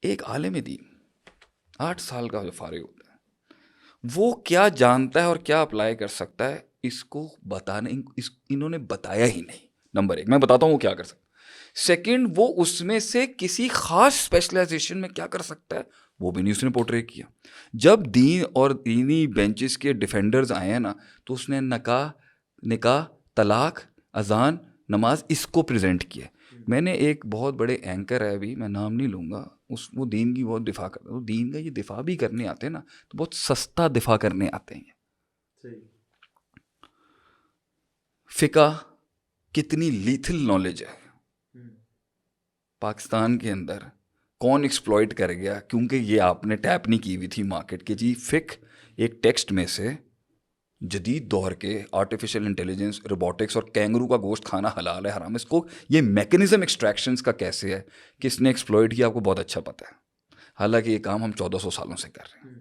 ایک عالم دین 8 سال کا جو فارغ ہوتا ہے وہ کیا جانتا ہے اور کیا اپلائی کر سکتا ہے، اس کو بتانے انہوں نے بتایا ہی نہیں. نمبر 1 میں بتاتا ہوں وہ کیا کر سکتا ہے. سیکنڈ، وہ اس میں سے کسی خاص اسپیشلائزیشن میں کیا کر سکتا ہے وہ بھی نہیں اس نے پورٹری کیا. جب دین اور دینی بینچز کے ڈیفینڈرز آئے ہیں نا تو اس نے نکاح، طلاق، اذان، نماز اس کو پریزنٹ کیا. میں نے ایک بہت بڑے اینکر ہے، ابھی میں نام نہیں لوں گا، وہ دین کی بہت دفاع کرتا ہے. وہ دین کا یہ دفاع بھی کرنے آتے ہیں نا تو بہت سستا دفاع کرنے آتے ہیں. فقہ کتنی لیتھل نالج ہے پاکستان کے اندر، کون ایکسپلائٹ کر گیا کیونکہ یہ آپ نے ٹیپ نہیں کی ہوئی تھی مارکیٹ کے. جی فقہ ایک ٹیکسٹ میں سے جدید دور کے آرٹیفیشیل انٹیلیجنس، روبوٹکس اور کینگرو کا گوشت کھانا حلال ہے حرام، اس کو یہ میکینزم ایکسٹریکشنز کا کیسے ہے، کس نے ایکسپلائٹ کیا، آپ کو بہت اچھا پتہ ہے. حالانکہ یہ کام ہم 1400 سالوں سے کر رہے ہیں.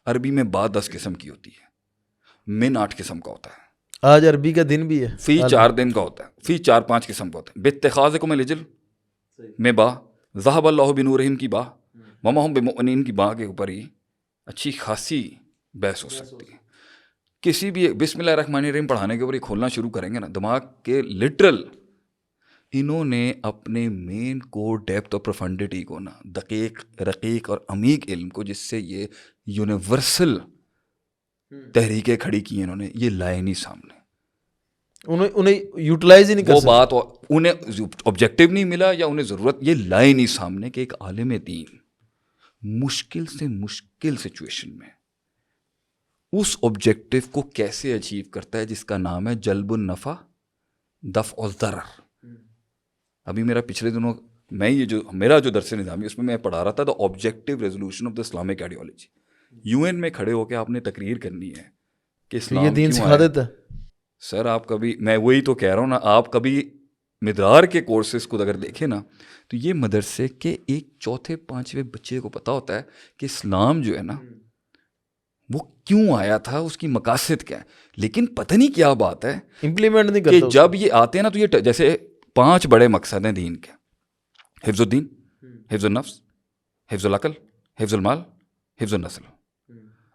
عربی میں با 10 قسم کی ہوتی ہے، من 8 قسم کا ہوتا ہے. آج عربی کا دن بھی ہے، فی 4 دن کا ہوتا ہے، فی 4-5 قسم کا ہوتا ہے. باتخاذکم العجل میں با، ذہب اللہ بنورہم کی با، وما ہم بمؤمنین کی با کے اوپر ہی اچھی خاصی بحث ہو سکتی ہے. کسی بھی بسم اللہ الرحمن الرحیم پڑھانے کے اوپر یہ کھولنا شروع کریں گے نا دماغ کے لٹرل، انہوں نے اپنے مین کو ڈیپتھ اور پروفنڈیٹی کو نا دقیق، رقیق اور عمیق علم کو، جس سے یہ یونیورسل تحریکیں کھڑی کی ہیں انہوں نے، یہ لائے نہیں سامنے. انہیں یوٹیلائز ہی نہیں کر وہ سکتے. بات انہیں آبجیکٹیو نہیں ملا یا انہیں ضرورت، یہ لائے نہیں سامنے کہ ایک عالم دین مشکل سے مشکل سچویشن میں اس آبجیکٹیو کو کیسے اچیو کرتا ہے جس کا نام ہے جلب النفع دفع الضرر. ابھی میرا پچھلے دنوں میں یہ جو میرا جو درس نظامی اس میں میں پڑھا رہا تھا the objective resolution of the Islamic ideology. UN میں کھڑے ہو کے آپ نے تقریر کرنی ہے کہ اسلام یہ دین کیوں سکھا آیا. دیتا ہے. سر آپ کبھی، میں وہی تو کہہ رہا ہوں نا، آپ کبھی مدرار کے کورسز کو اگر دیکھیں نا تو یہ مدرسے کے ایک 4-5 بچے کو پتہ ہوتا ہے کہ اسلام جو ہے نا وہ کیوں آیا تھا، اس کی مقاصد کیا ہے. لیکن پتہ نہیں کیا بات ہے امپلیمنٹ نہیں کہ کرتا. جب یہ آتے ہیں نا تو یہ جیسے 5 بڑے مقصد ہیں دین کے: حفظ الدین، حفظ النفس، حفظ العقل، حفظ المال، حفظ النسل.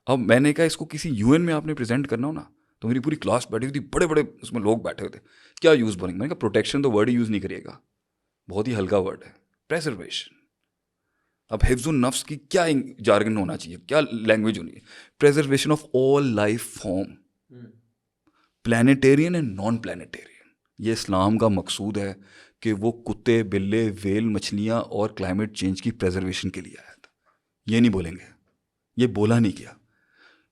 اب میں نے کہا اس کو کسی UN میں آپ نے پریزنٹ کرنا ہو نا تو میری پوری کلاس بیٹھی ہوئی تھی، بڑے بڑے اس میں لوگ بیٹھے ہوتے، کیا یوز بولیں گے. میں نے کہا پروٹیکشن تو ورڈ یوز نہیں کریے گا، بہت ہی ہلکا ورڈ ہے، پریزرویشن. اب حفظ النفس کی کیا جارگن ہونا چاہیے، کیا لینگویج ہونی ہے؟ Preservation of all life form, planetarian and non planetarian. یہ اسلام کا مقصود ہے کہ وہ کتے، بلے، ویل، مچھلیاں اور کلائمیٹ چینج کی پریزرویشن کے لیے آیا تھا. یہ نہیں بولیں گے، یہ بولا نہیں کیا.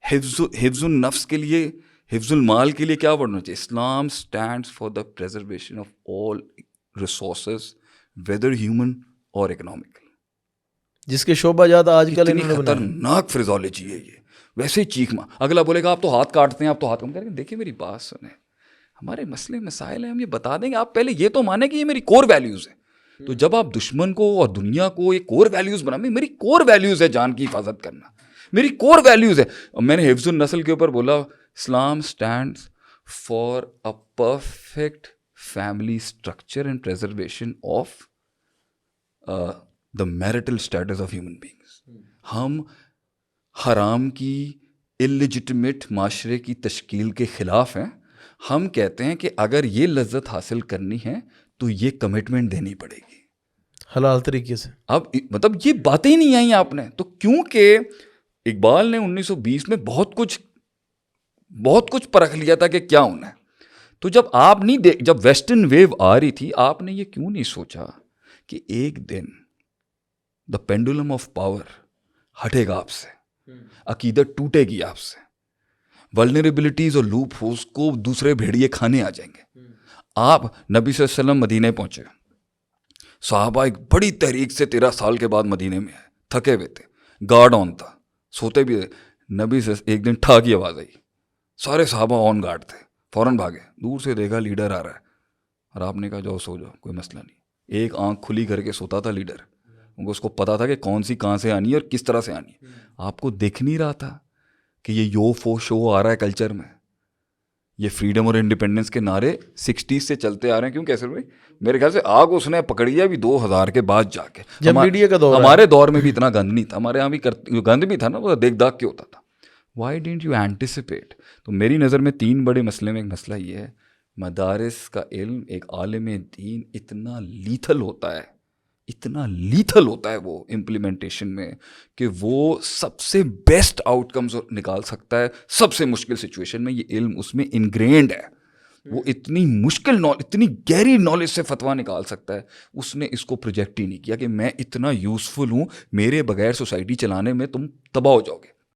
حفظ النفس کے لیے، حفظ المال کے لیے کیا پڑھنا چاہیے؟ Islam stands for the preservation of all resources whether human اور اکنامک. جس کے شعبہ جات آج کل اتنی انہوں نے بنایا. خطرناک فریزولوجی ہے یہ. ویسے ہی چیخ ماں، اگلا بولے گا آپ تو ہاتھ کاٹتے ہیں، آپ تو ہاتھ کم کریں گے. دیکھیں میری بات سنیں، ہمارے مسئلے مسائل ہیں، ہم یہ بتا دیں گے. آپ پہلے یہ تو مانیں کہ یہ میری کور ویلیوز ہے. تو جب آپ دشمن کو اور دنیا کو یہ کور ویلیوز بنا، میری کور ویلیوز ہے جان کی حفاظت کرنا، میری کور ویلیوز ہے. میں نے حفظ النسل کے اوپر بولا Islam stands for a perfect family structure and preservation of the marital status of human beings. ہم حرام کی اللیجٹمیٹ معاشرے کی تشکیل کے خلاف ہیں. ہم کہتے ہیں کہ اگر یہ لذت حاصل کرنی ہے تو یہ کمٹمنٹ دینی پڑے گی حلال طریقے سے. اب مطلب یہ باتیں ہی نہیں آئیں آپ نے تو، کیونکہ اقبال نے 1920 میں بہت کچھ پرکھ لیا تھا کہ کیا ہونا ہے. تو جب آپ نہیں جب ویسٹرن ویو آ رہی تھی، آپ نے یہ کیوں نہیں سوچا کہ ایک دن دا پینڈولم آف پاور ہٹے گا آپ سے، عقیدت ٹوٹے گی آپ سے، ولنریبلٹیز اور لوپ ہولز کو دوسرے بھیڑیے کھانے آ جائیں گے. آپ نبی صلی اللہ علیہ وسلم مدینے پہنچے، صحابہ ایک بڑی تحریک سے 13 سال کے بعد مدینے میں آئے، تھکے ہوئے تھے، گارڈ آن تھا، سوتے بھی. نبی سے ایک دن ٹھا کی آواز آئی، سارے صحابہ آن گارڈ تھے، فوراً بھاگے. دور سے دیکھا لیڈر آ رہا ہے، اور آپ نے کہا جاؤ سو جاؤ، کوئی مسئلہ نہیں. ایک آنکھ کھلی کر کے سوتا تھا لیڈر، کیونکہ اس کو پتا تھا کہ کون سی کہاں سے آنی ہے اور کس طرح سے آنی ہے. آپ کو دیکھ نہیں رہا تھا کہ یہ یو فو شو آ رہا ہے کلچر میں، یہ فریڈم اور انڈیپینڈنس کے نعرے 60s سے چلتے آ رہے ہیں. کیوں کیسر بھائی؟ میرے خیال سے آگ اس نے پکڑی ہے ابھی 2000 کے بعد جا کے. جب میڈیا کا دور ہمارے دور میں بھی اتنا گند نہیں تھا, ہمارے یہاں بھی گند بھی تھا نا, وہ دیکھ داغ کے ہوتا تھا. Why didn't you anticipate? تو میری نظر میں 3 بڑے مسئلے میں ایک مسئلہ یہ ہے, مدارس کا علم ایک عالم دین اتنا لیتھل ہوتا ہے, اتنا لیتھل ہوتا ہے وہ امپلیمنٹیشن میں, کہ وہ سب سے بیسٹ آؤٹ کمز نکال سکتا ہے سب سے مشکل سچویشن میں. یہ علم اس میں انگرینڈ ہے, وہ اتنی مشکل اتنی گہری نالج سے فتویٰ نکال سکتا ہے. اس نے اس کو پروجیکٹ ہی نہیں کیا کہ میں اتنا یوزفل ہوں, میرے بغیر سوسائٹی چلانے میں تم تباہ ہو جاؤ گے.